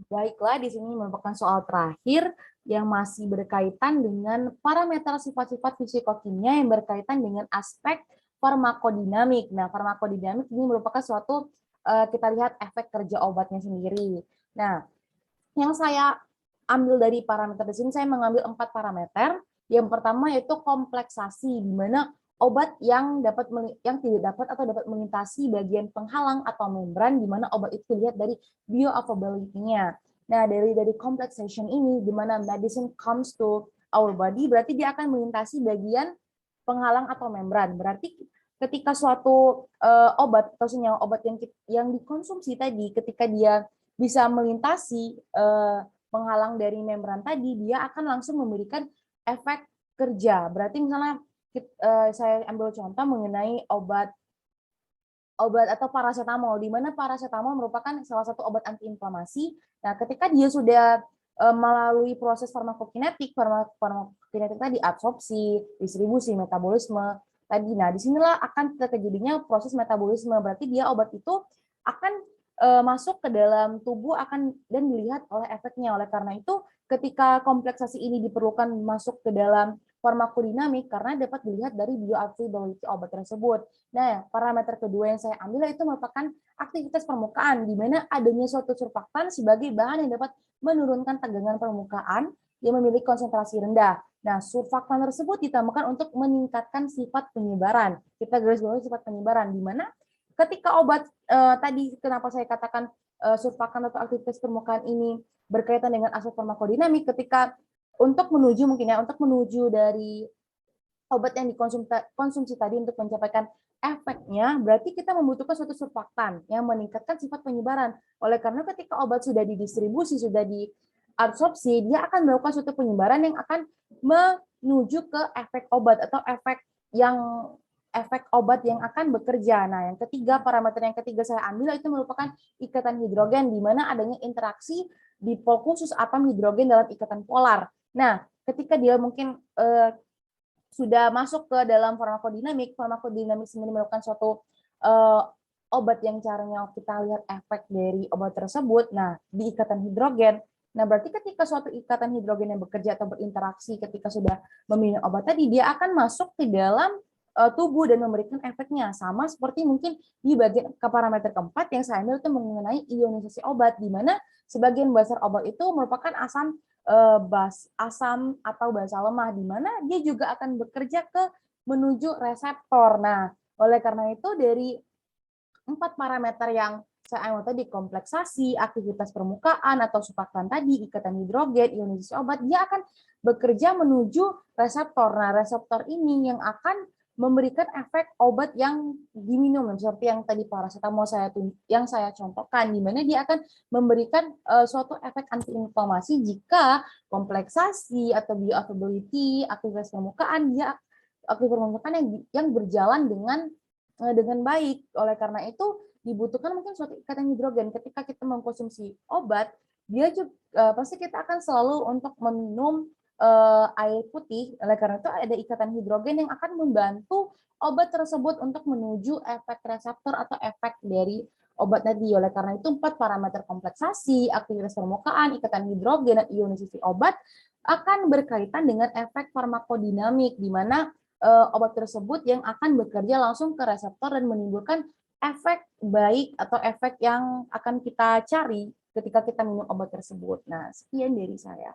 Baiklah, di sini merupakan soal terakhir yang masih berkaitan dengan parameter sifat-sifat fisikokimia yang berkaitan dengan aspek farmakodinamik. Nah, farmakodinamik ini merupakan suatu kita lihat efek kerja obatnya sendiri. Nah, yang saya ambil dari parameter di sini, saya mengambil 4 parameter. Yang pertama yaitu kompleksasi, di mana obat yang tidak dapat atau dapat melintasi bagian penghalang atau membran, di mana obat itu dilihat dari bioavailability-nya. Nah, dari complexation ini, di mana medicine comes to our body, berarti dia akan melintasi bagian penghalang atau membran. Berarti ketika suatu obat atau senyawa obat yang dikonsumsi tadi, ketika dia bisa melintasi penghalang dari membran tadi, dia akan langsung memberikan efek kerja. Berarti misalnya saya ambil contoh mengenai obat atau paracetamol, di mana paracetamol merupakan salah satu obat antiinflamasi. Nah, ketika dia sudah melalui proses farmakokinetik tadi absorpsi, distribusi, metabolisme tadi. Nah, disinilah akan terjadinya proses metabolisme. Berarti dia obat itu akan masuk ke dalam tubuh dan dilihat oleh efeknya. Oleh karena itu, ketika kompleksasi ini diperlukan masuk ke dalam farmakodinamik karena dapat dilihat dari bioavailability obat tersebut. Nah, parameter kedua yang saya ambil itu merupakan aktivitas permukaan, di mana adanya suatu surfaktan sebagai bahan yang dapat menurunkan tegangan permukaan yang memiliki konsentrasi rendah. Nah, surfaktan tersebut ditambahkan untuk meningkatkan sifat penyebaran. Kita garis bawahi sifat penyebaran, di mana ketika obat tadi kenapa saya katakan surfaktan atau aktivitas permukaan ini berkaitan dengan aspek farmakodinamik, ketika untuk menuju dari obat yang dikonsumsi tadi untuk mencapai efeknya, berarti kita membutuhkan suatu surfaktan yang meningkatkan sifat penyebaran. Oleh karena ketika obat sudah didistribusi, sudah diabsorpsi, dia akan melakukan suatu penyebaran yang akan menuju ke efek obat atau efek obat yang akan bekerja. Nah, parameter yang ketiga saya ambil itu merupakan ikatan hidrogen, di mana adanya interaksi dipol khusus atom hidrogen dalam ikatan polar. Nah, ketika dia mungkin sudah masuk ke dalam farmakodinamik sendiri melakukan suatu obat yang caranya kita lihat efek dari obat tersebut. Nah, di ikatan hidrogen. Nah, berarti ketika suatu ikatan hidrogen yang bekerja atau berinteraksi ketika sudah meminum obat tadi, dia akan masuk ke dalam tubuh dan memberikan efeknya. Sama seperti mungkin di bagian ke parameter keempat yang saya ambil itu mengenai ionisasi obat, di mana sebagian besar obat itu merupakan asam atau basa lemah, di mana dia juga akan bekerja menuju reseptor. Nah, oleh karena itu dari 4 parameter yang saya ambil tadi, kompleksasi, aktivitas permukaan atau surfaktan tadi, ikatan hidrogen, ionisasi obat, dia akan bekerja menuju reseptor. Nah, reseptor ini yang akan memberikan efek obat yang diminum, seperti yang tadi paracetamol yang saya contohkan, di mana dia akan memberikan suatu efek antiinflamasi jika kompleksasi atau bioavailability, aktivitas permukaan yang berjalan dengan baik. Oleh karena itu dibutuhkan mungkin suatu ikatan hidrogen. Ketika kita mengkonsumsi obat, dia juga pasti kita akan selalu untuk meminum air putih. Oleh karena itu ada ikatan hidrogen yang akan membantu obat tersebut untuk menuju efek reseptor atau efek dari obat tadi. Oleh karena itu 4 parameter kompleksasi, aktivitas permukaan, ikatan hidrogen, dan ionisasi obat akan berkaitan dengan efek farmakodinamik, di mana obat tersebut yang akan bekerja langsung ke reseptor dan menimbulkan efek baik atau efek yang akan kita cari ketika kita minum obat tersebut. Nah, sekian dari saya.